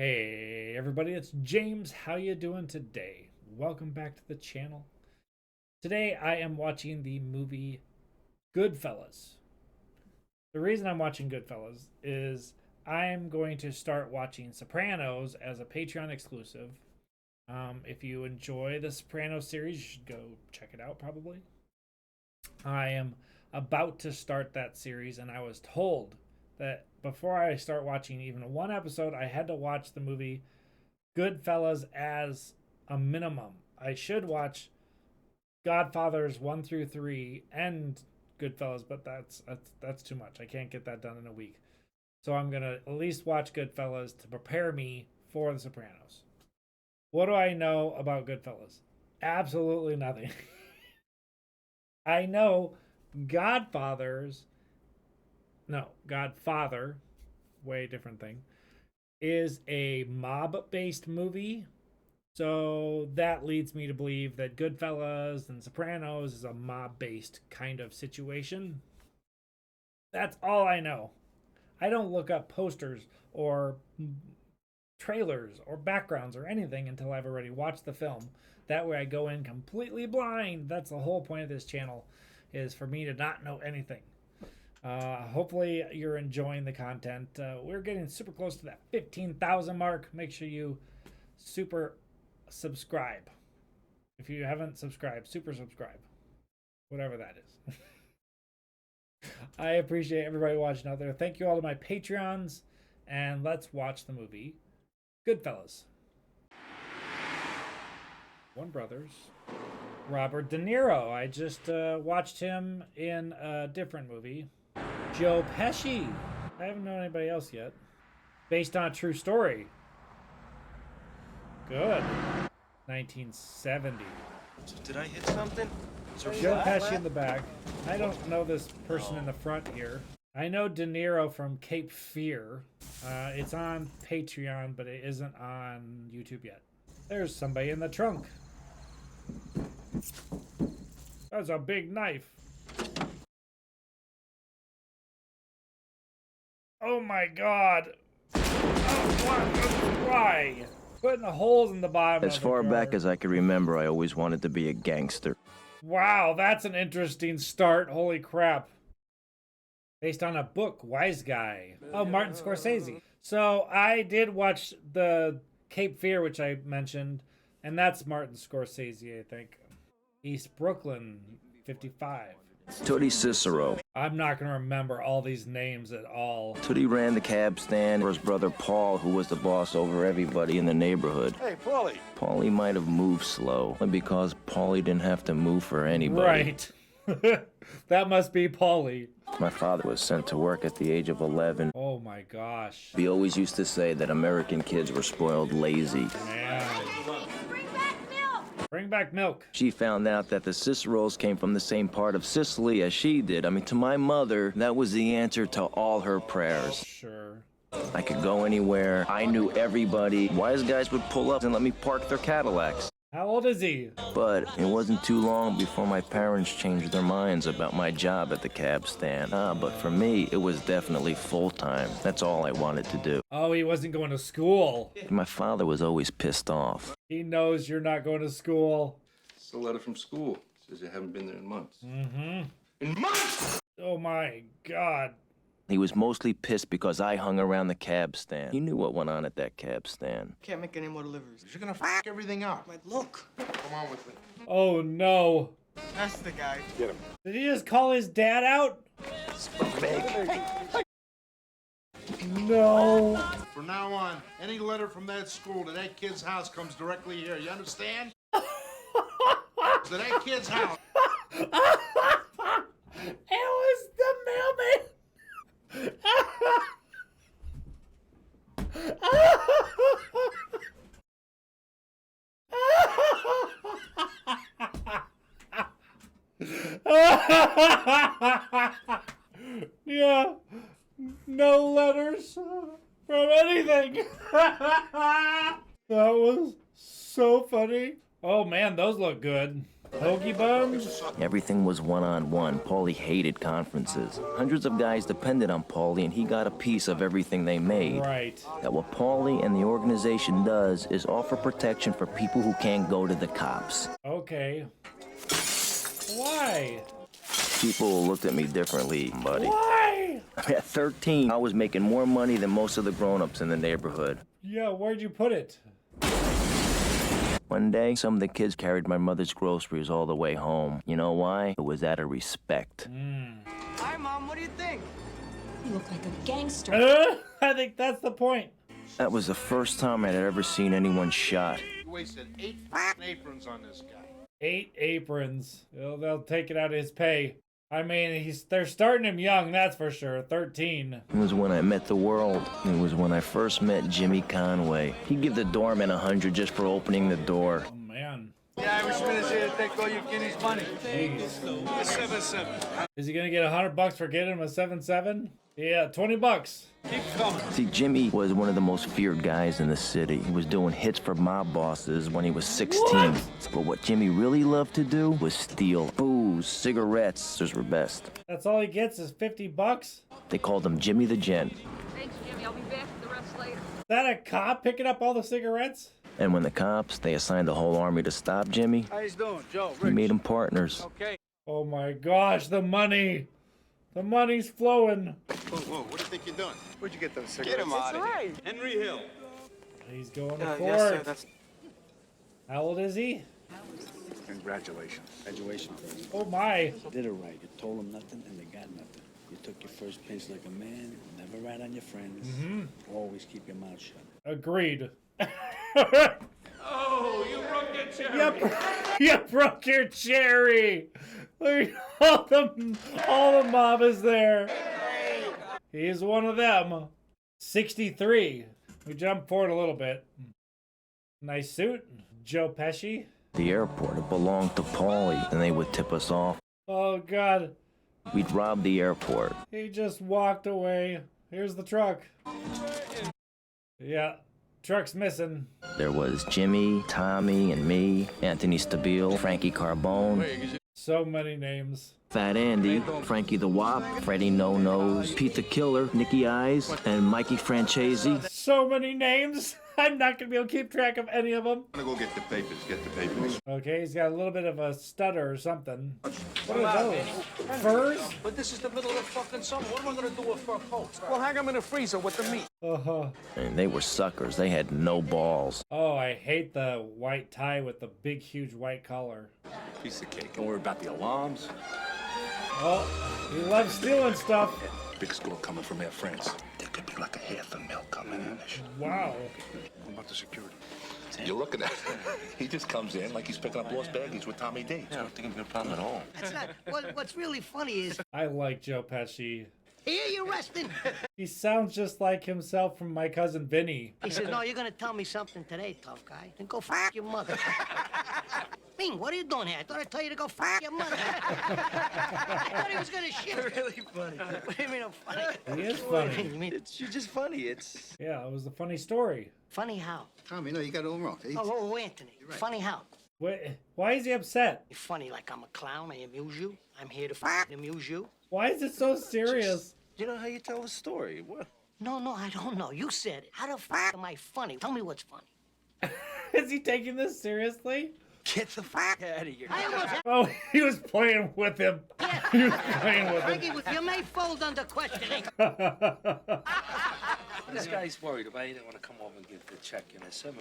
Hey everybody, it's James. How you doing today? Welcome back to the channel. Today I am watching the movie Goodfellas. The reason I'm watching Goodfellas is I'm going to start watching Sopranos as a Patreon exclusive. If you enjoy the Sopranos series, you should go check it out probably. I am about to start that series and I was told that before I start watching even one episode, I had to watch the movie Goodfellas as a minimum. I should watch Godfathers 1 through 3 and Goodfellas, but that's too much. I can't get that done in a week. So I'm going to at least watch Goodfellas to prepare me for The Sopranos. What do I know about Goodfellas? Absolutely nothing. I know Godfather, way different thing, is a mob-based movie. So that leads me to believe that Goodfellas and Sopranos is a mob-based kind of situation. That's all I know. I don't look up posters or trailers or backgrounds or anything until I've already watched the film. That way I go in completely blind. That's the whole point of this channel, is for me to not know anything. Hopefully you're enjoying the content. We're getting super close to that 15,000 mark. Make sure you super subscribe. If you haven't subscribed, super subscribe. Whatever that is. I appreciate everybody watching out there. Thank you all to my Patreons. And let's watch the movie Goodfellas. Warner Brothers. Robert De Niro. I just watched him in a different movie. Joe Pesci. I haven't known anybody else yet. Based on a true story. Good. 1970. Did I hit something? Joe Pesci in the back. I don't know this person in the front here. I know De Niro from Cape Fear. It's on Patreon, but it isn't on YouTube yet. There's somebody in the trunk. That's a big knife. Oh my god. Oh, why? Putting the holes in the bottom As far back as I can remember, I always wanted to be a gangster. Wow, that's an interesting start. Holy crap. Based on a book, Wise Guy. Oh, Martin Scorsese. So I did watch the Cape Fear, which I mentioned, and that's Martin Scorsese, I think. East Brooklyn, 55. Tootie Cicero. I'm not going to remember all these names at all. Tootie ran the cab stand for his brother Paul, who was the boss over everybody in the neighborhood. Hey, Paulie. Paulie might have moved slow, because Paulie didn't have to move for anybody. Right. That must be Paulie. My father was sent to work at the age of 11. Oh my gosh. He always used to say that American kids were spoiled lazy. Man. Bring back milk! Bring back milk. She found out that the Ciceros came from the same part of Sicily as she did. I mean, to my mother, that was the answer to all her prayers. Sure. I could go anywhere. I knew everybody. Wise guys would pull up and let me park their Cadillacs. How old is he? But it wasn't too long before my parents changed their minds about my job at the cab stand. But for me, it was definitely full-time. That's all I wanted to do. Oh, he wasn't going to school. My father was always pissed off. He knows you're not going to school. It's a letter from school. Says you haven't been there in months. Mm-hmm. In months? Oh my god. He was mostly pissed because I hung around the cab stand. He knew what went on at that cab stand. Can't make any more deliveries. You're gonna f everything up. Like, look, Come on with me. Oh no. that's the guy. Get him. Did he just call his dad out? No. From now on, any letter from that school to that kid's house comes directly here. You understand? To that kid's house. It was the mailman. Yeah, no letters from anything. That was so funny. Oh man, those look good. Hoagie buns? Everything was one-on-one. Paulie hated conferences. Hundreds of guys depended on Paulie, and he got a piece of everything they made. Right. That what Paulie and the organization does is offer protection for people who can't go to the cops. Okay. Why? People looked at me differently, buddy. Why? At 13, I was making more money than most of the grown-ups in the neighborhood. Yeah, where'd you put it? One day, some of the kids carried my mother's groceries all the way home. You know why? It was out of respect. Hi, Mom. What do you think? You look like a gangster. I think that's the point. That was the first time I'd ever seen anyone shot. You wasted 8 aprons on this guy. 8 aprons. They'll take it out of his pay. I mean, they're starting him young, that's for sure. 13. It was when I met the world. It was when I first met Jimmy Conway. He'd give the doorman $100 just for opening the door. Oh, man. The Irishman is here to take all your guineas money. Jeez. 7-7. Is he gonna get $100 for getting him a 7.7? Yeah, $20. Keep coming. See, Jimmy was one of the most feared guys in the city. He was doing hits for mob bosses when he was 16. What? But what Jimmy really loved to do was steal booze, cigarettes. Those were best. That's all he gets is $50? They called him Jimmy the Gent. Thanks, Jimmy. I'll be back for the rest later. Is that a cop picking up all the cigarettes? And when the cops, they assigned the whole army to stop Jimmy, How you doing, Joe? he made them partners. Okay. Oh my gosh, the money. The money's flowing. Whoa, what do you think you're doing? Where'd you get those cigarettes? Get him out of here. Henry Hill. He's going to court. Yes, sir. That's... How old is he? Congratulations. Graduation present. Oh my. You did it right. You told them nothing and they got nothing. You took your first pinch like a man, never rat on your friends. Always keep your mouth shut. Agreed. Oh, you broke your cherry. You broke your cherry. Look, all the mob is there. He's one of them. 63. We jumped forward a little bit. Nice suit. Joe Pesci. The airport, it belonged to Paulie, and they would tip us off. Oh God. We'd rob the airport. He just walked away. Here's the truck. Yeah. Truck's missing. There was Jimmy, Tommy, and me, Anthony Stabile, Frankie Carbone, So many names. Fat Andy, Frankie the Wop, Freddie No Nose, Pete the Killer, Nicky Eyes, and Mikey Francesi. So many names. I'm not going to be able to keep track of any of them. I'm gonna go get the papers. Get the papers. Okay, he's got a little bit of a stutter or something. What are those? Furs? But this is the middle of fucking summer. What am I gonna do with fur coats? Well, hang them in the freezer with the meat. Uh-huh. And they were suckers. They had no balls. Oh, I hate the white tie with the big, huge white collar. Piece of cake. Don't worry about the alarms. Oh, he loves stealing stuff. Big score coming from Air France. There could be like a half a mil coming in. Wow. What about the security? You're looking at it. He just comes in like he's picking up lost baggies with Tommy D. I don't think it'd be a problem at all. That's not. What's really funny is I like Joe Pesci. here you're resting. He sounds just like himself from My Cousin Vinny. He says, "No, you're gonna tell me something today, tough guy. Then go f your mother." Ming, what are you doing here? I thought I'd tell you to go f your mother. I thought he was gonna shit. Really funny. What do you mean I'm funny? He is funny. You mean You're just funny. It's... Yeah, it was a funny story. funny how? Tommy, no, you got it all wrong. Oh, Anthony. Funny how? Why is he upset? You're funny like I'm a clown. I amuse you. I'm here to amuse you. Why is it so serious? You know how you tell a story. What? No, I don't know. You said it. How the f am I funny? Tell me what's funny. Is he taking this seriously? Get the fuck out of here. I almost Oh, he was playing with him. He was playing with him. Frankie, you may fold under questioning. This guy's worried about you. They want to come over and get the check. And there's 7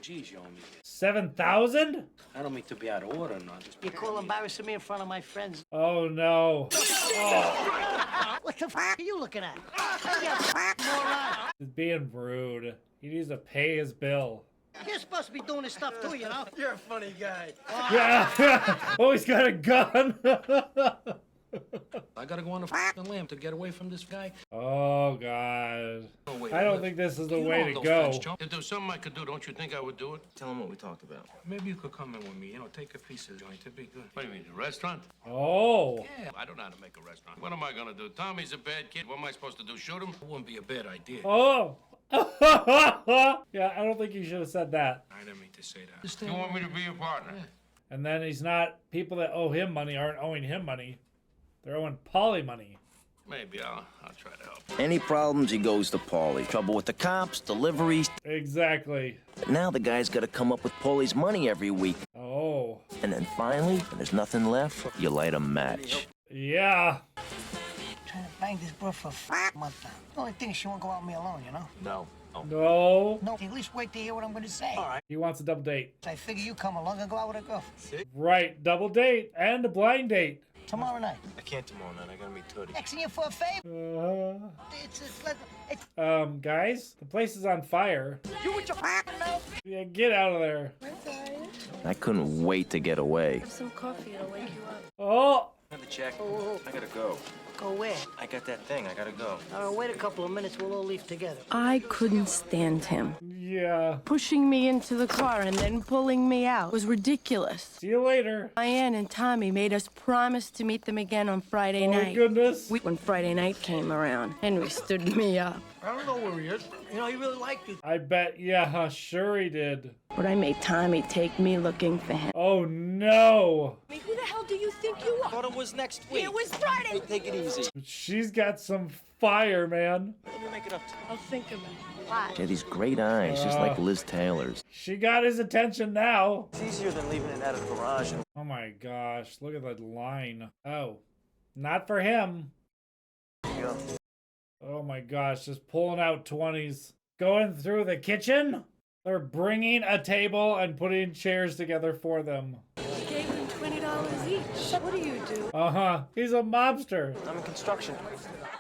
G's you owe me. 7,000? I don't mean to be out of order, no. Just You call embarrassing me in front of my friends. Oh no. What the f are you looking at? You moron. He's being rude. He needs to pay his bill. You're supposed to be doing this stuff too, you know? You're a funny guy. Yeah. Oh, he's got a gun. I gotta go on a fucking lamb to get away from this guy. Oh God. Oh, wait, I don't look. think this is the You way know to those go. French jump- If there's something I could do, don't you think I would do it? Tell them what we talked about. Maybe you could come in with me. You know, take a piece of the joint. It'd be good. What do you mean, a restaurant? Oh. Yeah, I don't know how to make a restaurant. What am I gonna do? Tommy's a bad kid. What am I supposed to do? Shoot him? It wouldn't be a bad idea. Oh. Yeah, I don't think you should have said that. I didn't mean to say that. You want me to be your partner? Yeah. And then he's not, people that owe him money aren't owing him money. They're owing Paulie money. Maybe I'll try to help. Any problems, he goes to Paulie. Trouble with the cops, deliveries. Exactly. But now the guy's got to come up with Paulie's money every week. Oh. And then finally, when there's nothing left, you light a match. Yeah. Trying to bang this broad for a month now. The only thing is she won't go out with me alone, you know? No. No. No, at least wait to hear what I'm gonna say. All right. He wants a double date. I figure you come along and go out with a girl. Right. Double date and a blind date. Tomorrow night. I can't tomorrow night. I gotta meet Tootie. Asking you for a favor. Guys, the place is on fire. You with your mouth. Yeah, get out of there. I couldn't wait to get away. Have some coffee, it'll wake you up. Oh. Have the check. I gotta go. Go where? I got that thing. I gotta go. All right, wait a couple of minutes. We'll all leave together. I couldn't stand him. Yeah. Pushing me into the car and then pulling me out was ridiculous. See you later. Diane and Tommy made us promise to meet them again on Friday Oh, night. goodness. When Friday night came around, Henry stood me up. I don't know where he is. You know, he really liked you. I bet, yeah, sure he did. But I made Tommy take me looking for him. Oh, no. I mean, who the hell do you think you are? Thought it was next week. It was Friday. Take it easy. She's got some fire, man. Let me make it up to you. I'll think about it. She had these great eyes, just like Liz Taylor's. She got his attention now. It's easier than leaving it at a garage. Oh my gosh, look at that line. Oh, not for him. Yeah. Oh my gosh, just pulling out 20s. Going through the kitchen? They're bringing a table and putting chairs together for them. She gave them $20 each. What do you do? Uh-huh. He's a mobster. I'm in construction.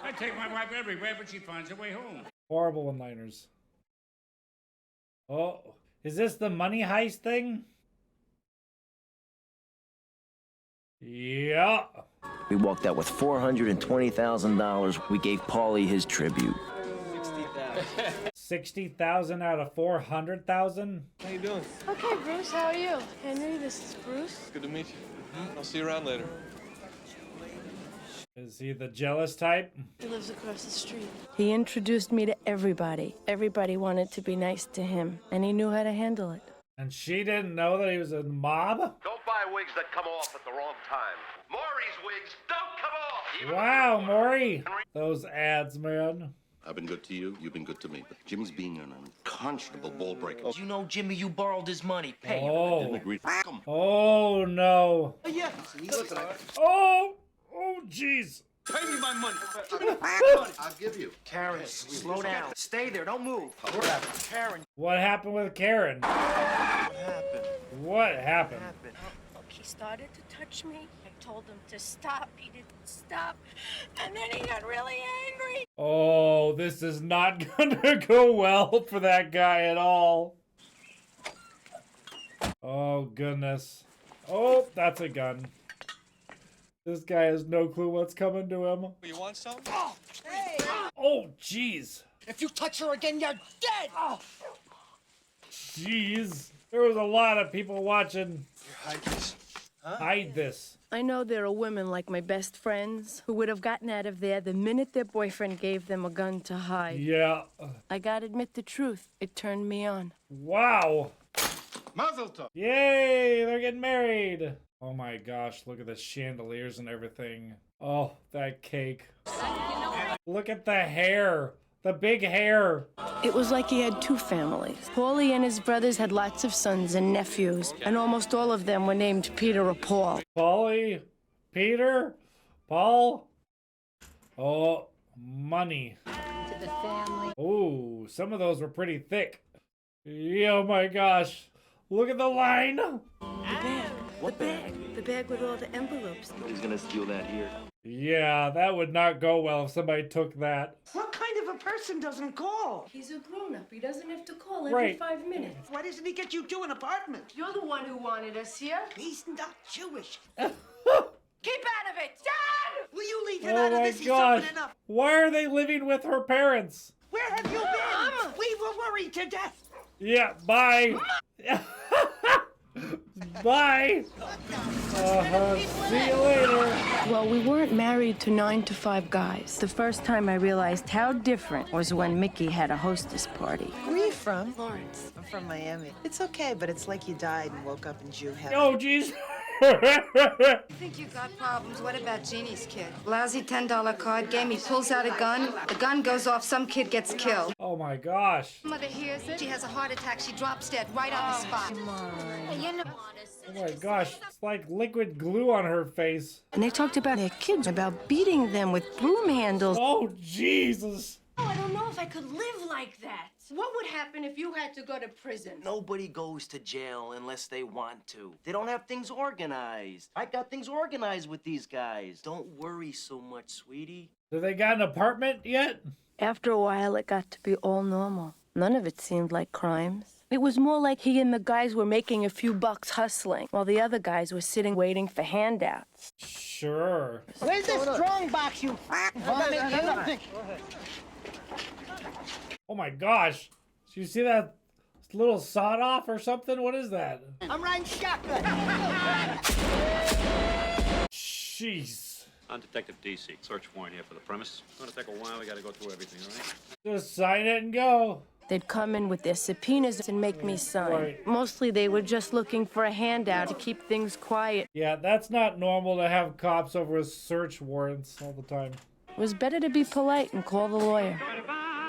I take my wife everywhere, but she finds her way home. Horrible one-liners. Oh, is this the money heist thing? Yeah. We walked out with $420,000. We gave Paulie his tribute. 60,000 out of 400,000? How you doing? Okay, Bruce, how are you? Henry, this is Bruce. Good to meet you. I'll see you around later. Is he the jealous type? He lives across the street. He introduced me to everybody. Everybody wanted to be nice to him, and he knew how to handle it. And she didn't know that he was a mob? Don't buy wigs that come off at the wrong time. Maury's wigs don't come off. Even Wow, Maury. Those ads, man. I've been good to you. You've been good to me. But Jimmy's being an unconscionable ball breaker. You know, Jimmy, you borrowed his money. Pay him. Oh. Didn't agree. F him. Oh, no. Yeah. Oh. Oh, jeez. Pay me my money. I'll give you. Karen, slow down. Stay there. Don't move. Karen. What happened with Karen? What happened? What happened? Look, he started to touch me. I told him to stop. He didn't stop. And then he got really angry. Oh, this is not gonna go well for that guy at all. Oh, goodness. Oh, that's a gun. This guy has no clue what's coming to him. You want some? Oh, hey! Oh, jeez. If you touch her again, you're dead! Oh. Jeez. There was a lot of people watching. Hide this. Hide this. I know there are women like my best friends who would have gotten out of there the minute their boyfriend gave them a gun to hide. Yeah. I gotta admit the truth. It turned me on. Wow. Mazel tov. Yay, they're getting married. Oh my gosh, look at the chandeliers and everything. Oh, that cake. Look at the hair. The big hair. It was like he had two families. Paulie and his brothers had lots of sons and nephews, and almost all of them were named Peter or Paul. Paulie? Peter? Paul? Oh, money. To the family. Oh, some of those were pretty thick. Yeah, oh my gosh. Look at the line. The bag. The bag. The bag with all the envelopes. Nobody's gonna steal that here. Yeah, that would not go well if somebody took that. What kind of a person doesn't call? He's a grown-up. He doesn't have to call every Right. 5 minutes. Why doesn't he get you two an apartment? You're the one who wanted us here. He's not Jewish. Keep out of it! Dad! Will you leave him Oh out of my this? He's gosh. open enough. Why are they living with her parents? Where have you been? We were worried to death. Yeah, bye. Bye. See you later. Well, we weren't married to 9-to-5 guys. The first time I realized how different was when Mickey had a hostess party. Where are you from? Lawrence. I'm from Miami. It's okay, but it's like you died and woke up in Jew heaven. Oh, jeez. I think you got problems. What about Jeannie's kid? Lousy $10 card game. He pulls out a gun. The gun goes off. Some kid gets killed. Oh my gosh. Mother hears it. She has a heart attack. She drops dead right on the spot. Come on. You know. Oh my gosh. It's like liquid glue on her face. And they talked about their kids, about beating them with broom handles. Oh, Jesus. Oh, I don't know if I could live like that. What would happen if you had to go to prison? Nobody goes to jail unless they want to. They don't have things organized. I got things organized with these guys. Don't worry so much, sweetie. Do they got an apartment yet? After a while, it got to be all normal. None of it seemed like crimes. It was more like he and the guys were making a few bucks hustling, while the other guys were sitting waiting for handouts. Sure. Where's the strong box, you vomit? Oh my gosh. Did you see that little sawed off or something? What is that? I'm riding shotgun. Jeez. I'm Detective DC. Search warrant here for the premise. It's gonna take a while. We gotta go through everything, all right? Just sign it and go. They'd come in with their subpoenas and make me sign. Right. Mostly they were just looking for a handout to keep things quiet. Yeah, that's not normal to have cops over with search warrants all the time. It was better to be polite and call the lawyer.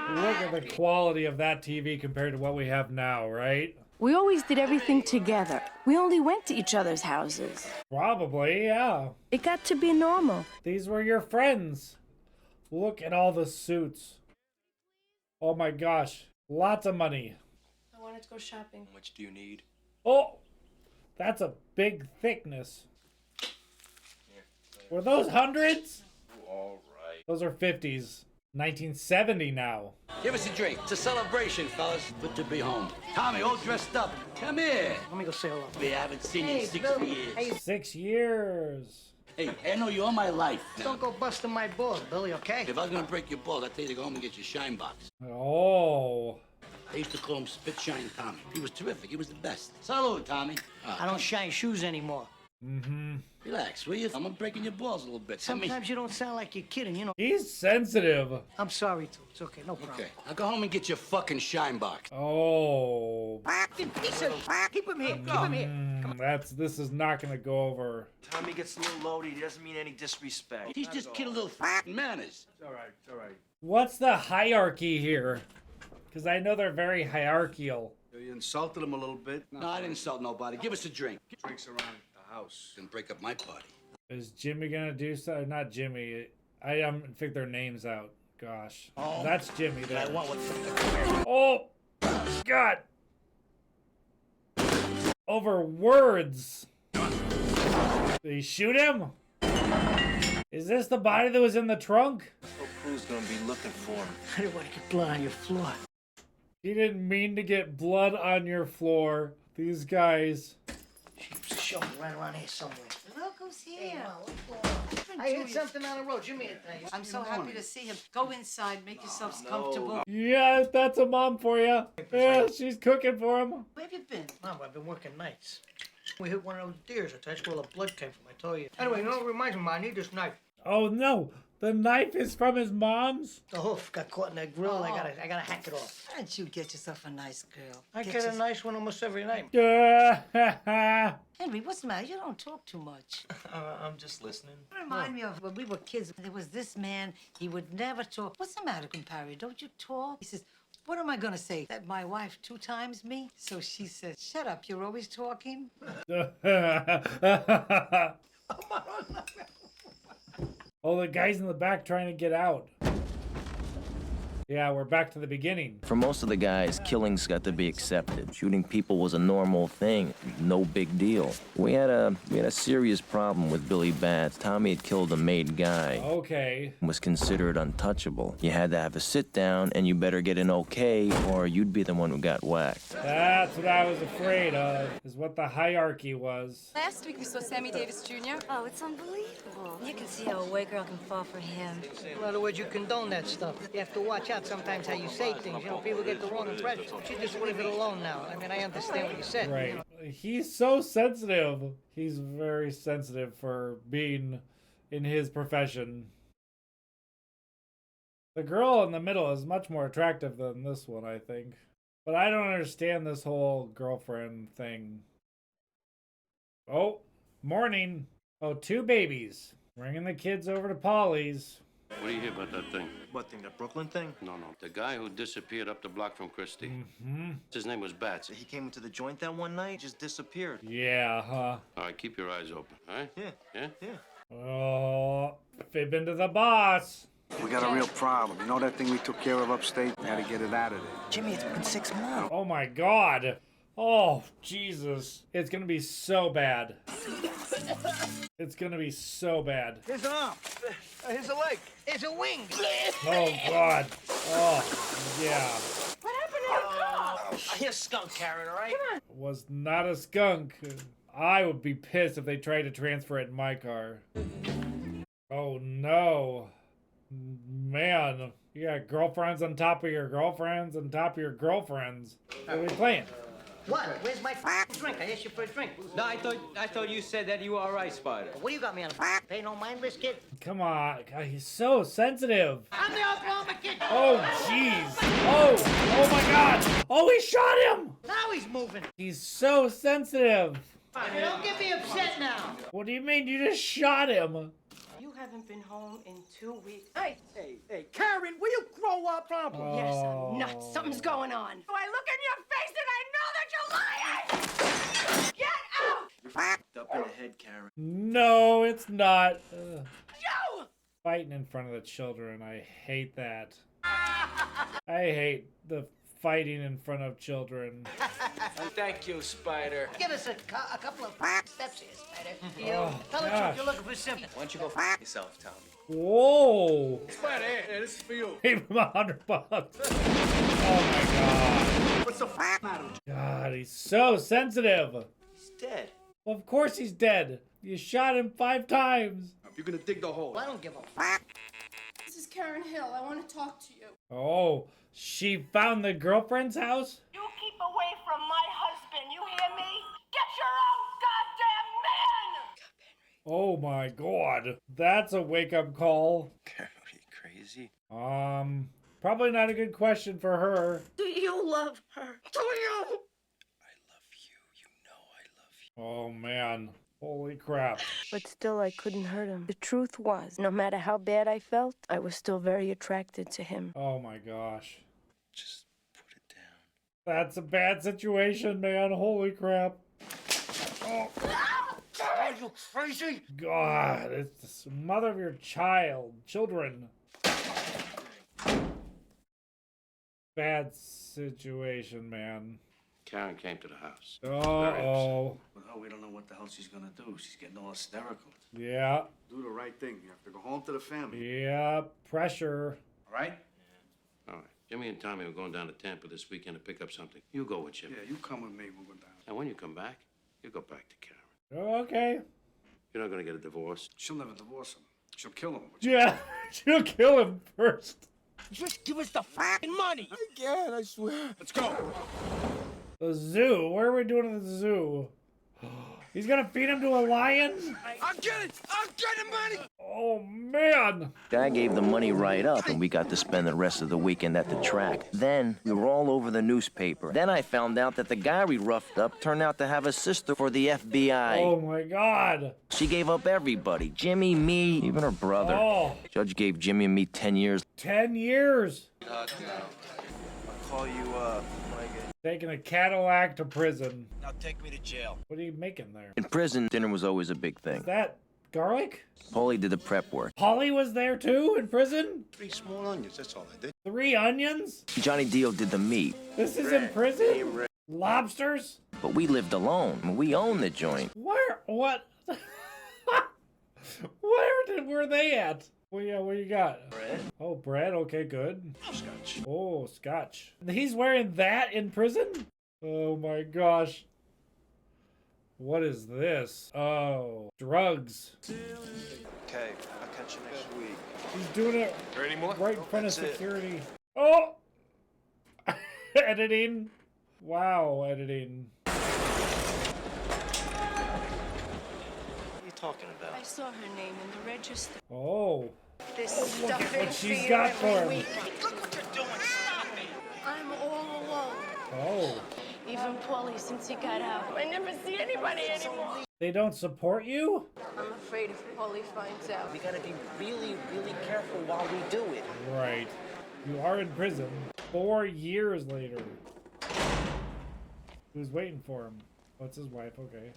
Look at the quality of that TV compared to what we have now, right? We always did everything together. We only went to each other's houses. Probably, yeah. It got to be normal. These were your friends. Look at all the suits. Oh my gosh. Lots of money. I wanted to go shopping. How much do you need? Oh! That's a big thickness. Were those hundreds? All right. Those are 50s. 1970 now. Give us a drink. It's a celebration, fellas. Good to be home. Tommy, all dressed up. Come here. Let me go say hello. We haven't seen you in 6 years. Hey, 6 years. Hey, I know you all my life. don't go busting my balls, Billy, okay? If I was gonna break your balls, I'd tell you to go home and get your shine box. Oh. They used to call him Spit Shine Tommy. He was terrific. He was the best. Salute, Tommy. I don't shine shoes anymore. Mm-hmm. Relax, will you? I'm breaking your balls a little bit. Sometimes you don't sound like you're kidding, you know. He's sensitive. I'm sorry, too. It's okay, no problem. Okay, now go home and get your fucking shine box. Oh. He said, keep him here. Keep him here. This is not gonna go over. Tommy gets a little loaded. He doesn't mean any disrespect. He's just kid a little fucking manners. It's all right, it's all right. What's the hierarchy here? Because I know they're very hierarchical. You insulted him a little bit. No, I didn't insult nobody. Give us a drink. Drinks around the house. Gonna break up my party. Is Jimmy gonna do so? Not Jimmy. I haven't figured their names out. Gosh. That's Jimmy there. Oh! God! Over words. Did he shoot him? Is this the body that was in the trunk? Oh, crew's gonna be looking for him. I didn't want to get blood on your floor. He didn't mean to get blood on your floor. These guys. Show me right around here somewhere. Look who's here. I heard something on the road. Jimmy had things. I'm so happy to see him. Go inside, make yourselves comfortable. Yeah, that's a mom for you. Yeah, she's cooking for him. Where have you been? Mom, I've been working nights. We hit one of those deers. That's where all the blood came from, I told you. Anyway, you know what reminds me, Mom? I need this knife. Oh no, the knife is from his mom's? The hoof got caught in that grill. I gotta hack it off. Why don't you get yourself a nice girl? I get a nice one almost every night. Henry, what's the matter? You don't talk too much. I'm just listening. Remind me of when we were kids. There was this man. He would never talk. What's the matter, compadre? Don't you talk? He says, what am I gonna say? That my wife 2 times me? So she says, shut up. You're always talking. Oh, the guy's in the back trying to get out. Yeah, we're back to the beginning. For most of the guys, killings got to be accepted. Shooting people was a normal thing, no big deal. We had a serious problem with Billy Bats. Tommy had killed a made guy. Okay. Was considered untouchable. You had to have a sit down, and you better get an okay, or you'd be the one who got whacked. That's what I was afraid of, is what the hierarchy was. Last week we saw Sammy Davis Jr. Oh, it's unbelievable. You can see how a white girl can fall for him. In other words, you condone that stuff. You have to watch out. out sometimes how you say things. You know, people get the wrong impression. You just leave it alone now. I mean, I understand what you said. Right. He's so sensitive. He's very sensitive for being in his profession. The girl in the middle is much more attractive than this one, I think. But I don't understand this whole girlfriend thing. Oh, morning. Oh, 2 babies. Bringing the kids over to Polly's. What do you hear about that thing? What thing, the Brooklyn thing? No. The guy who disappeared up the block from Christie. Mm-hmm. His name was Bats. He came into the joint that one night, just disappeared. Yeah, huh? All right, keep your eyes open, all right? Yeah? Oh, fibbing to the boss. We got a real problem. You know that thing we took care of upstate? We gotta get it out of there. Jimmy, it's been 6 months. Oh my God. Oh, Jesus. It's gonna be so bad. It's gonna be so bad. Here's an arm. Here's a leg. Here's a wing. Oh, God. Oh, yeah. What happened to the car? Here's skunk, Karen, all right? Was not a skunk. I would be pissed if they tried to transfer it in my car. Oh, no. Man. You got girlfriends on top of your girlfriends on top of your girlfriends. What are we playing? What? Where's my drink? I asked you for a drink. No, I thought you said that you were all right, Spider. What do you got me on? Pay no mindless kid. Come on. God, he's so sensitive. I'm the Oklahoma kid. Oh, jeez. Oh my God. Oh, he shot him. Now he's moving. He's so sensitive. Hey, don't get me upset now. What do you mean? You just shot him. You haven't been home in 2 weeks. Hey, Karen, will you grow up? Oh. Yes, I'm nuts. Something's going on. So I look in your face and I know that you're lying! Get out! Up in the head, Karen. No, it's not. Joe! Fighting in front of the children. I hate that. I hate the fighting in front of children. Thank you, Spider. Give us a couple of steps here, Spider. Tell the gosh. truth, you're looking for simple. Why don't you go yourself, Tommy? Whoa! Spider, hey, this is for you. Gave him $100. Oh my God. What's the matter with you? God, he's so sensitive. He's dead. Well, of course he's dead. You shot him 5 times. You're gonna dig the hole. I don't give a This is Karen Hill. I want to talk to you. Oh, she found the girlfriend's house? You keep away from my husband. You hear me? Get your own goddamn man! Oh my God. That's a wake-up call. Karen, are you crazy? Probably not a good question for her. Do you love her? Do you? I love you. You know I love you. Oh man. Holy crap. But still, I couldn't hurt him. The truth was, no matter how bad I felt, I was still very attracted to him. Oh my gosh. Just put it down. That's a bad situation, man. Holy crap. Oh. Are you crazy? God, it's the mother of your children. Bad situation, man. Karen came to the house. Oh. Well, we don't know what the hell she's gonna do. She's getting all hysterical. Yeah. Do the right thing. You have to go home to the family. Yeah. Pressure. All right? All right. Jimmy and Tommy are going down to Tampa this weekend to pick up something. You go with Jimmy. Yeah, you come with me. We'll go down. And when you come back, you go back to Karen. Okay. You're not going to get a divorce. She'll never divorce him. She'll kill him. Yeah. She'll kill him first. Just give us the fucking money. I can't, I swear. Let's go. The zoo? Where are we doing at the zoo? He's gonna feed him to a lion? I'll get it. I'll get the money. Oh, man. Guy gave the money right up, and we got to spend the rest of the weekend at the track. Then, we were all over the newspaper. Then I found out that the guy we roughed up turned out to have a sister for the FBI. Oh, my God. She gave up everybody. Jimmy, me, even her brother. Oh. Judge gave Jimmy and me 10 years. 10 years. I'll call you up. Taking a Cadillac to prison. Now take me to jail. What are you making there? In prison, dinner was always a big thing. Is that garlic? Paulie did the prep work. Polly was there too in prison? 3 small onions, that's all I did. 3 onions? Johnny Dio did the meat. This is in prison? Lobsters? But we lived alone. We owned the joint. Where? What? Where they at? Well, yeah, what you got? Bread. Oh, bread. Okay, good. Scotch. Oh, scotch. He's wearing that in prison? Oh my gosh. What is this? Oh, drugs. Okay, I'll catch you next week. He's doing it There any more? right in front of security. Oh! Editing. Wow, editing. What are you talking about? I saw her name in the register. Oh. This Look at stuffing what she's fear got every for him. week. Look what you're doing. Stop it. I'm all alone. Oh. Even Paulie, since he got out. I never see anybody anymore. They don't support you? I'm afraid if Paulie finds out. We gotta be really, really careful while we do it. Right. You are in prison 4 years later. Who's waiting for him? What's his wife? Okay.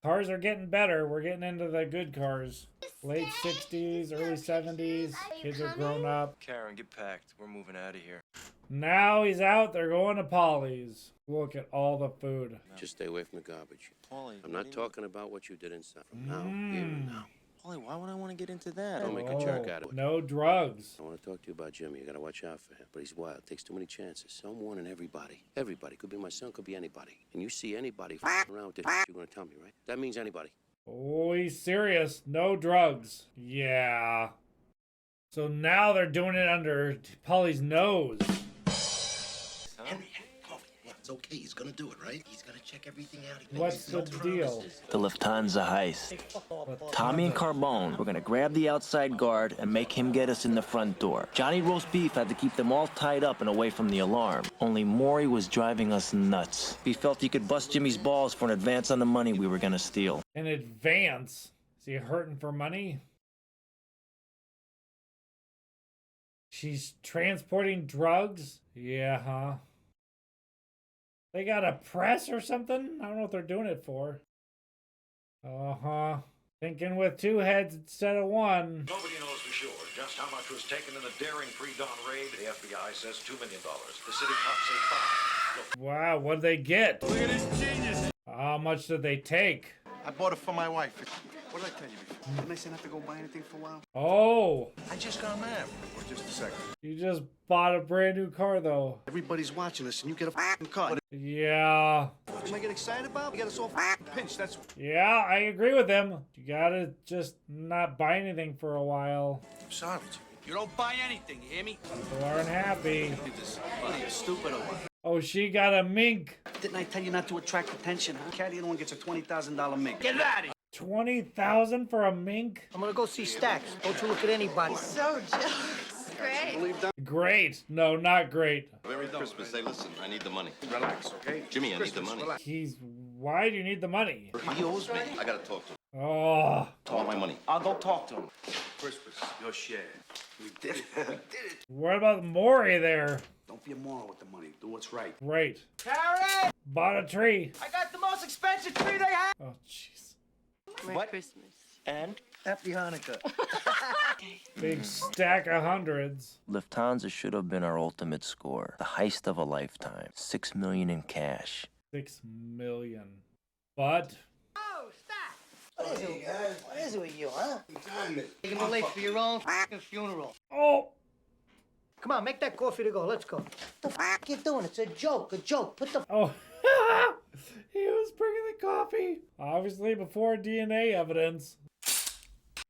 Cars are getting better. We're getting into the good cars. Late 60s, early 70s. Kids are grown up. Karen, get packed. We're moving out of here. Now he's out. They're going to Polly's. Look at all the food. Just stay away from the garbage. Paulie, I'm not talking about what you did inside. From now, here and now. Paulie, why would I want to get into that? Don't make a jerk out of it. No drugs. I want to talk to you about Jimmy. You gotta watch out for him. But he's wild. Takes too many chances. So I'm warning everybody. Everybody. Could be my son, could be anybody. And you see anybody around with this shit, you're gonna tell me, right? That means anybody. Oh, he's serious. No drugs. Yeah. So now they're doing it under Polly's nose. Henry, come over here. It's okay. He's gonna do it, right? He's gonna check everything out. What's the deal? The Lufthansa heist. Tommy and Carbone were gonna grab the outside guard and make him get us in the front door. Johnny Roast Beef had to keep them all tied up and away from the alarm. Only Maury was driving us nuts. He felt he could bust Jimmy's balls for an advance on the money we were gonna steal. In advance? Is he hurting for money? She's transporting drugs? Yeah, huh? They got a press or something? I don't know what they're doing it for. Uh-huh. Thinking with two heads instead of one. Nobody knows for sure just how much was taken in the daring pre-dawn raid. The FBI says $2 million. The city cops say $5 million. Wow, what'd they get? Look at this genius. How much did they take? I bought it for my wife. What did I tell you before? Didn't I say not to go buy anything for a while? Oh, I just got mad. For just a second. you just bought a brand new car though. Everybody's watching us, and you get a f***ing car. Yeah. What am I get excited about? You got us all f***ing pinched. That's. Yeah, I agree with them. You gotta just not buy anything for a while. I'm sorry, Jimmy. You don't buy anything, you hear me? People aren't happy. What are you, stupid or what? Oh, she got a mink. Didn't I tell you not to attract attention, huh? Caddy, the one gets a $20,000 mink. Get out of here. 20,000 for a mink? I'm gonna go see Stacks. Don't you look at anybody. So jealous. Great. Great. No, not great. Merry Christmas. Hey, listen, I need the money. Relax, okay? Jimmy, I need the money. Relax. Why do you need the money? He owes me. I gotta talk to him. Oh, I want my money. I'll go talk to him. Christmas, your share. We did it. We did it. what about Maury there? Don't be a moron with the money. Do what's right. Great. Karen! Bought a tree. I got the most expensive tree they have! Oh, jeez. Merry Christmas. And Happy Hanukkah. Big stack of hundreds. Lufthansa should have been our ultimate score. The heist of a lifetime. $6 million in cash. 6 million. But Oh, stop! What is it? What is it with you, huh? You're gonna be late for your own f***ing funeral. oh, Come on, make that coffee to go. Let's go. What the f*** you doing? It's a joke. A joke. Put the oh. He was bringing the coffee. Obviously before DNA evidence.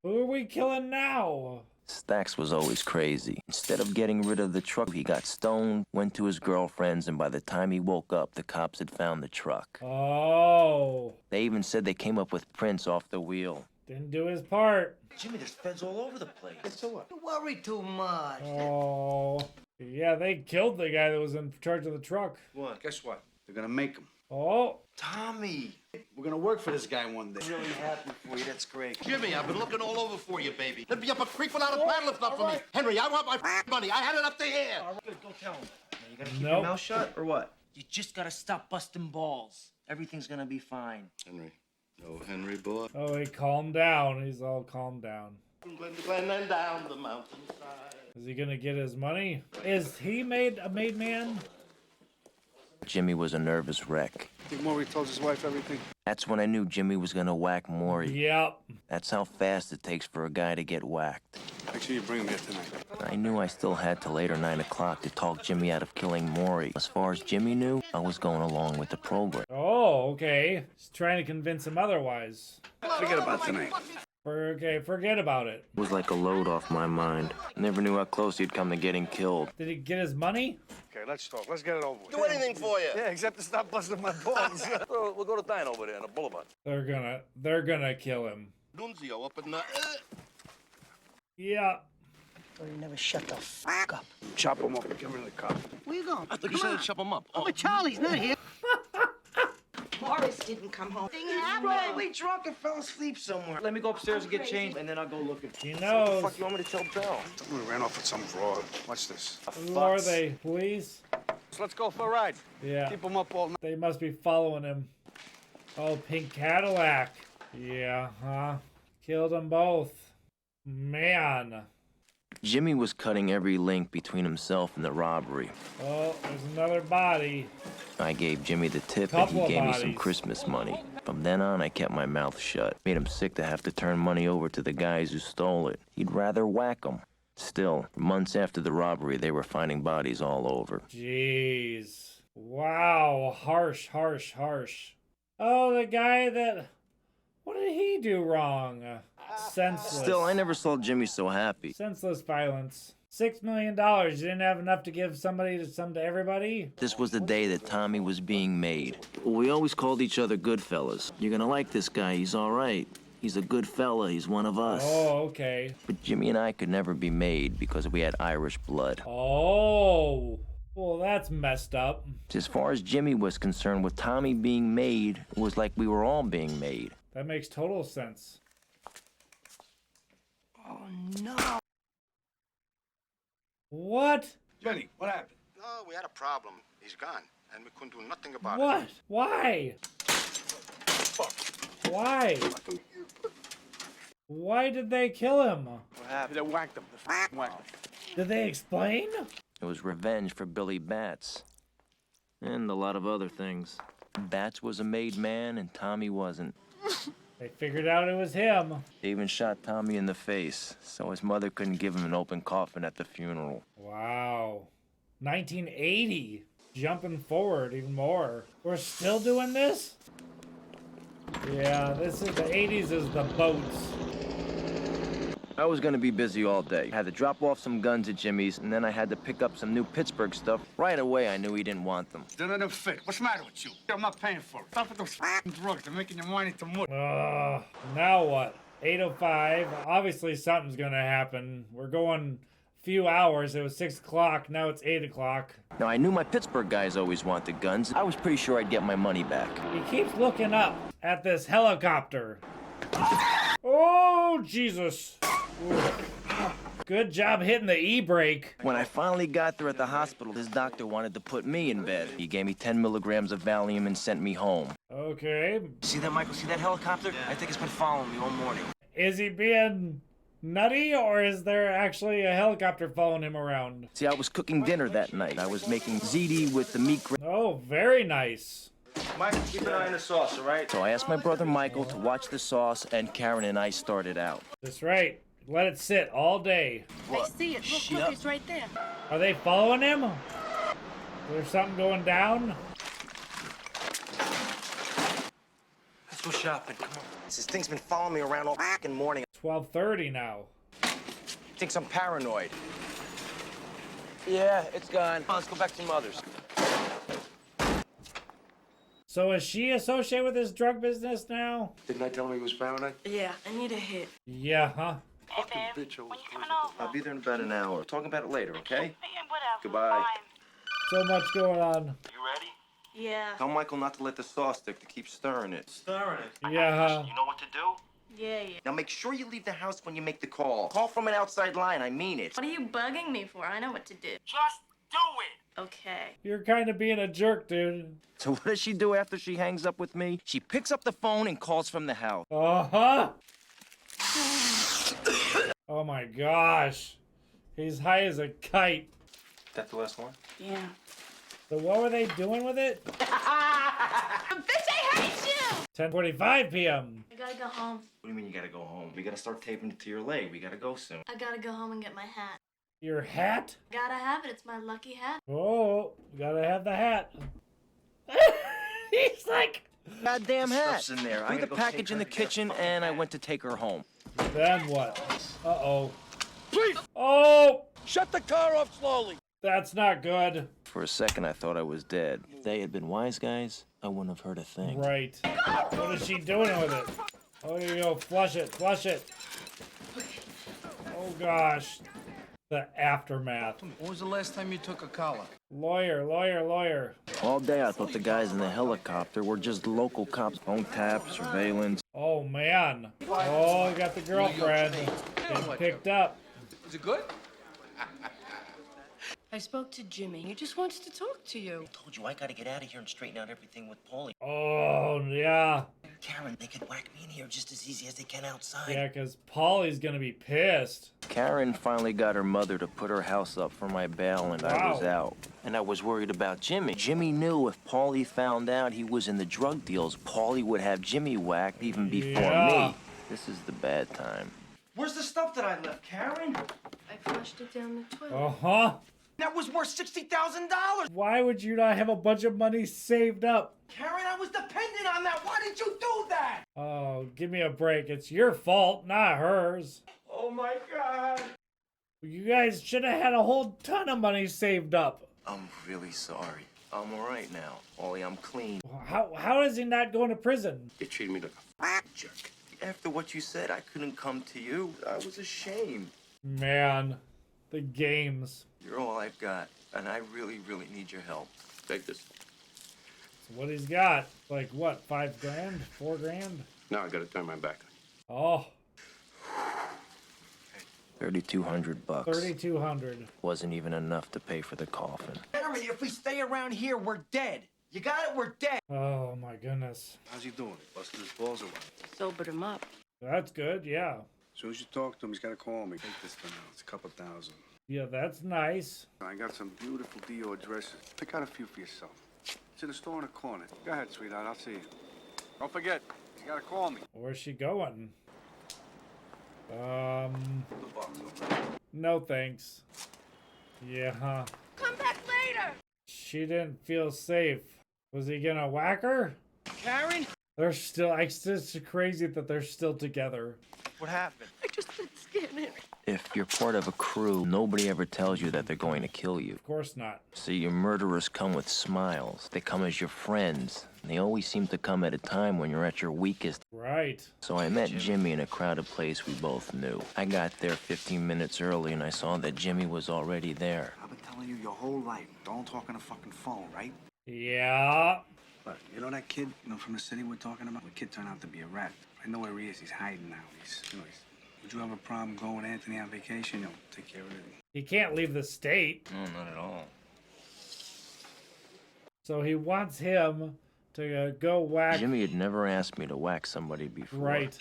Who are we killing now? Stacks was always crazy. Instead of getting rid of the truck, he got stoned, went to his girlfriend's, and by the time he woke up, the cops had found the truck. Oh. They even said they came up with prints off the wheel. Didn't do his part. Jimmy, there's feds all over the place. So what? You worry too much. Oh. Yeah, they killed the guy that was in charge of the truck. What? Guess what? They're gonna make him. Oh. Tommy. We're gonna work for this guy one day. I'm really happy for you. That's great. Jimmy, I've been looking all over for you, baby. There'd be up a creek without a paddle if not for me. Henry, I want my money. I had it up to here. Good, go tell him. Now, you gotta keep Nope. your mouth shut, or what? You just gotta stop busting balls. Everything's gonna be fine. Henry. Oh, Henry, boy. Oh, he calmed down. He's all calmed down. Glen and down the mountainside. Is he gonna get his money? Is he a made man? Jimmy was a nervous wreck. Think Maury told his wife everything? That's when I knew Jimmy was gonna whack Maury. Yep. That's how fast it takes for a guy to get whacked. Make sure you bring him here tonight. I knew I still had till later 9 o'clock to talk Jimmy out of killing Maury. As far as Jimmy knew, I was going along with the program. Oh, okay. He's trying to convince him otherwise. Forget about tonight. Okay, forget about it. It was like a load off my mind. Never knew how close he'd come to getting killed. Did he get his money? Okay, let's talk. Let's get it over with. Do anything for you. Yeah, except to stop busting my balls. We'll go to dine over there on the boulevard. They're gonna kill him. Nunzio up in the... Yeah. Oh, you never shut the fuck up. Chop him up and get rid of the cop. Where you going? I thought you said to chop him up. Oh, but Charlie's not here. Morris didn't come home. Thing happened. Probably drunk and fell asleep somewhere. Let me go upstairs and get changed, and then I'll go looking. He What knows. the fuck you want me to tell Belle? We ran off with some broad. What's this? Who are they? Police? So let's go for a ride. Yeah. Keep him up all night. They must be following him. Oh, pink Cadillac. Yeah, huh? Killed them both. Man. Jimmy was cutting every link between himself and the robbery. Oh, there's another body. I gave Jimmy the tip and he Couple of gave me some bodies. Christmas money. From then on, I kept my mouth shut. Made him sick to have to turn money over to the guys who stole it. He'd rather whack them. Still, months after the robbery, they were finding bodies all over. Jeez. Wow. Harsh, harsh, harsh. Oh, the guy that... What did he do wrong? Senseless. Still, I never saw Jimmy so happy. Senseless violence. $6 million. You didn't have enough to give somebody to some to everybody? This was the day that Tommy was being made. We always called each other Goodfellas. You're gonna like this guy, he's all right. He's a good fella, he's one of us. Oh, okay. But Jimmy and I could never be made because we had Irish blood. Oh. Well, that's messed up. As far as Jimmy was concerned, with Tommy being made, it was like we were all being made. That makes total sense. Oh, no. What? Jenny, what happened? No, we had a problem. He's gone, and we couldn't do nothing about What? it. Why? Why? Why did they kill him? What happened? They whacked him. They whacked him. Did they explain? It was revenge for Billy Batts. And a lot of other things. Batts was a made man and Tommy wasn't. They figured out it was him. They even shot Tommy in the face, so his mother couldn't give him an open coffin at the funeral. Wow. 1980. Jumping forward even more. We're still doing this? Yeah, this is the 80s is the boats. I was gonna be busy all day. I had to drop off some guns at Jimmy's, and then I had to pick up some new Pittsburgh stuff. Right away, I knew he didn't want them. They don't fit. What's the matter with you? I'm not paying for it. Stop with those drugs. They're making your money to mud. Now what? 8:05. Obviously something's gonna happen. We're going a few hours. It was 6 o'clock. Now it's 8 o'clock. Now, I knew my Pittsburgh guys always wanted guns. I was pretty sure I'd get my money back. He keeps looking up at this helicopter. Oh, Jesus. Ooh. Good job hitting the e-brake. When I finally got there at the hospital, his doctor wanted to put me in bed. He gave me 10 milligrams of Valium and sent me home. Okay. See that, Michael? See that helicopter? Yeah. I think it's been following me all morning. Is he being nutty, or is there actually a helicopter following him around? See, I was cooking dinner that night. I was making ziti with the meat gravy. Oh, very nice. Michael, keep an eye on the sauce, all right? So I asked my brother Michael to watch the sauce, and Karen and I started out. That's right. Let it sit all day. I see it. Look, it's right there. Are they following him? Is there something going down? Let's go shopping. Come on. This thing's been following me around all fucking morning. 12:30 now. Thinks I'm paranoid. Yeah, it's gone. Let's go back to Mother's. So is she associated with this drug business now? Didn't I tell him he was paranoid? Yeah, I need a hit. Yeah, huh? I'll be there in about an hour. We'll talk about it later, okay? Whatever. Goodbye. So much going on. You ready? Yeah. Tell Michael not to let the sauce stick, to keep stirring it. Stirring it. Yeah, huh? You know what to do? Yeah. Now make sure you leave the house when you make the call. Call from an outside line, I mean it. What are you bugging me for? I know what to do. Just do it. Okay. You're kind of being a jerk, dude. So what does she do after she hangs up with me? She picks up the phone and calls from the house. Uh-huh. Oh my gosh. He's high as a kite. That the last one? Yeah. So what were they doing with it? Bitch, I hate you! 10:45 p.m. I gotta go home. What do you mean you gotta go home? We gotta start taping it to your leg. We gotta go soon. I gotta go home and get my hat. Your hat? Gotta have it. It's my lucky hat. Oh, gotta have the hat. He's like... Goddamn hat. Stuff's in there. I got the package in the kitchen and I went to take her home. Then what? Uh-oh. Please! Oh! Shut the car off slowly. That's not good. For a second, I thought I was dead. If they had been wise guys, I wouldn't have heard a thing. Right. What is she doing with it? Oh, here you go. Flush it. Flush it. Oh, gosh. The aftermath. When was the last time you took a collar? Lawyer, lawyer, lawyer. All day, I thought the guys in the helicopter were just local cops. Phone tap, surveillance. Oh, man. Oh, you got the girlfriend getting picked up. Is it good? I spoke to Jimmy. He just wants to talk to you. I told you I gotta get out of here and straighten out everything with Paulie. Oh, yeah. Karen, they could whack me in here just as easy as they can outside. Yeah, because Polly's going to be pissed. Karen finally got her mother to put her house up for my bail, and I was out. And I was worried about Jimmy. Jimmy knew if Paulie found out he was in the drug deals, Paulie would have Jimmy whacked even before me. This is the bad time. Where's the stuff that I left, Karen? I flushed it down the toilet. Uh-huh. That was worth $60,000. Why would you not have a bunch of money saved up? Karen, I was dependent on that. Why did you do that? Oh, give me a break. It's your fault, not hers. Oh, my God. You guys should have had a whole ton of money saved up. I'm really sorry. I'm all right now. Paulie, I'm clean. How is he not going to prison? You treated me like a jerk. After what you said, I couldn't come to you. I was ashamed. Man, the games. You're all I've got, and I really, really need your help. Take this. So what he's got? Like what, 5 grand? 4 grand? Now I gotta turn my back on you. Oh. 3,200 bucks. 3,200. Wasn't even enough to pay for the coffin. Karen, if we stay around here, we're dead. You got it? We're dead. Oh my goodness. How's he doing? Busting his balls or what? Sobered him up. That's good, yeah. As soon as you talk to him, he's got to call me. Take this for now. It's a couple thousand. Yeah, that's nice. I got some beautiful Dior dresses. Pick out a few for yourself. It's in the store in the corner. Go ahead, sweetheart. I'll see you. Don't forget, you got to call me. Where's she going? No thanks. Yeah, huh? Come back later. She didn't feel safe. Was he gonna whack her? Karen? They're still, it's just crazy that they're still together. What happened? I just been scared. If you're part of a crew, nobody ever tells you that they're going to kill you. Of course not. See, your murderers come with smiles. They come as your friends. And they always seem to come at a time when you're at your weakest. Right. So I met Jimmy in a crowded place we both knew. I got there 15 minutes early and I saw that Jimmy was already there. I've been telling you your whole life, don't talk on the fucking phone, right? Yeah. But you know that kid, from the city we're talking about? The kid turned out to be a rat. I know where he is. He's hiding now. Would you have a problem going with Anthony on vacation? He'll take care of it. He can't leave the state. No, not at all. So he wants him to go whack. Jimmy had never asked me to whack somebody before. Right.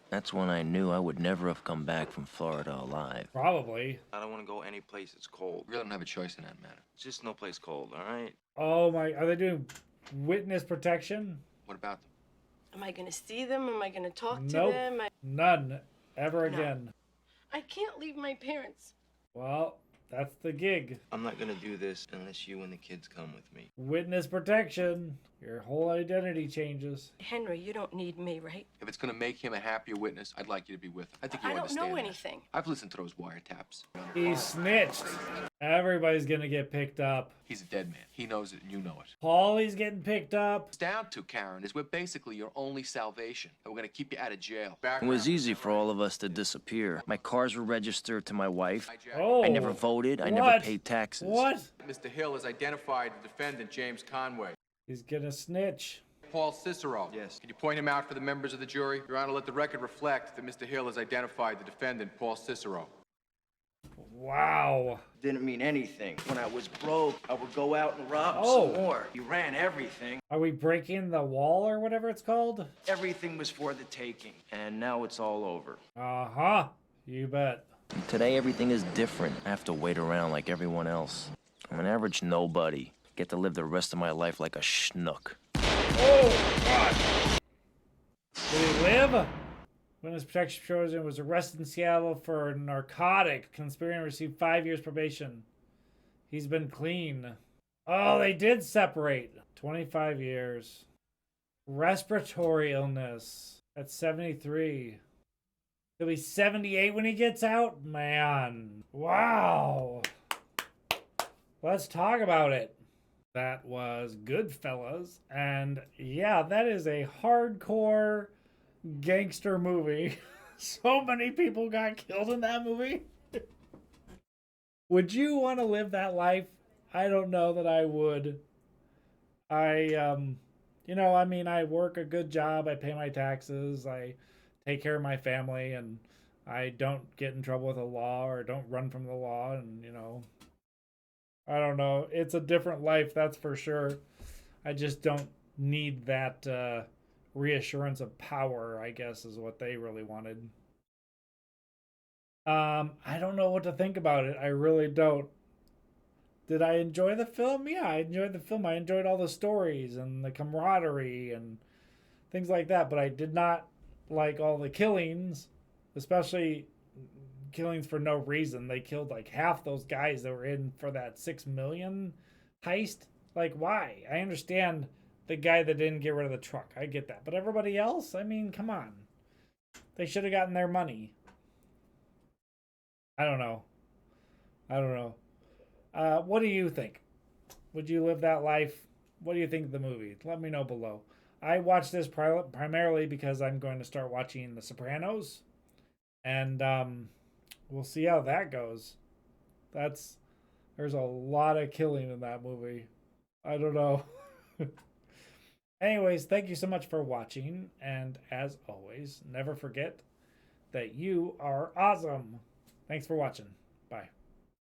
That's when I knew I would never have come back from Florida alive. Probably. I don't want to go any place that's cold. We really don't have a choice in that matter. It's just no place cold, all right? Oh my, are they doing witness protection? What about them? Am I gonna see them? Am I gonna talk to Nope. them? None. Ever again. I can't leave my parents. Well, that's the gig. I'm not gonna do this unless you and the kids come with me. Witness protection. Your whole identity changes. Henry, you don't need me, right? If it's gonna make him a happier witness, I'd like you to be with him. I think you I don't understand know that. anything. I've listened to those wiretaps. He snitched. Everybody's gonna get picked up. He's a dead man. He knows it and you know it. Paulie's getting picked up. It's down to, Karen, is we're basically your only salvation. And we're gonna keep you out of jail. It was easy for all of us to disappear. My cars were registered to my wife. Oh. I never voted. I never What? paid taxes. What? Mr. Hill has identified the defendant, James Conway. He's gonna snitch. Paul Cicero. Yes. Can you point him out for the members of the jury? Your Honor, let the record reflect that Mr. Hill has identified the defendant, Paul Cicero. Wow. Didn't mean anything. When I was broke, I would go out and rob Oh. some more. He ran everything. Are we breaking the wall or whatever it's called? Everything was for the taking. And now it's all over. Uh-huh. You bet. And today everything is different. I have to wait around like everyone else. I'm an average nobody. Get to live the rest of my life like a schnook. Oh, God. Did he live? Witness protection shows him was arrested in Seattle for narcotic conspiracy and received 5 years probation. He's been clean. Oh, they did separate. 25 years. Respiratory illness at 73. He'll be 78 when he gets out? Man. Wow. Let's talk about it. That was Goodfellas. And yeah, that is a hardcore gangster movie. So many people got killed in that movie. Would you want to live that life? I don't know that I would. You know, I mean, I work a good job, I pay my taxes, I take care of my family, and I don't get in trouble with the law or don't run from the law, and, you know, I don't know. It's a different life, that's for sure. I just don't need that reassurance of power, I guess, is what they really wanted. I don't know what to think about it. I really don't. Did I enjoy the film? Yeah, I enjoyed the film. I enjoyed all the stories and the camaraderie and things like that, but I did not like all the killings, especially killings for no reason. They killed like half those guys that were in for that 6 million heist. Like, why? I understand the guy that didn't get rid of the truck. I get that. But everybody else, I mean, come on. They should have gotten their money. I don't know. I don't know. What do you think? Would you live that life? What do you think of the movie? Let me know below. I watched this primarily because I'm going to start watching The Sopranos. And we'll see how that goes. There's a lot of killing in that movie. I don't know. Anyways, thank you so much for watching. And as always, never forget that you are awesome. Thanks for watching. Bye.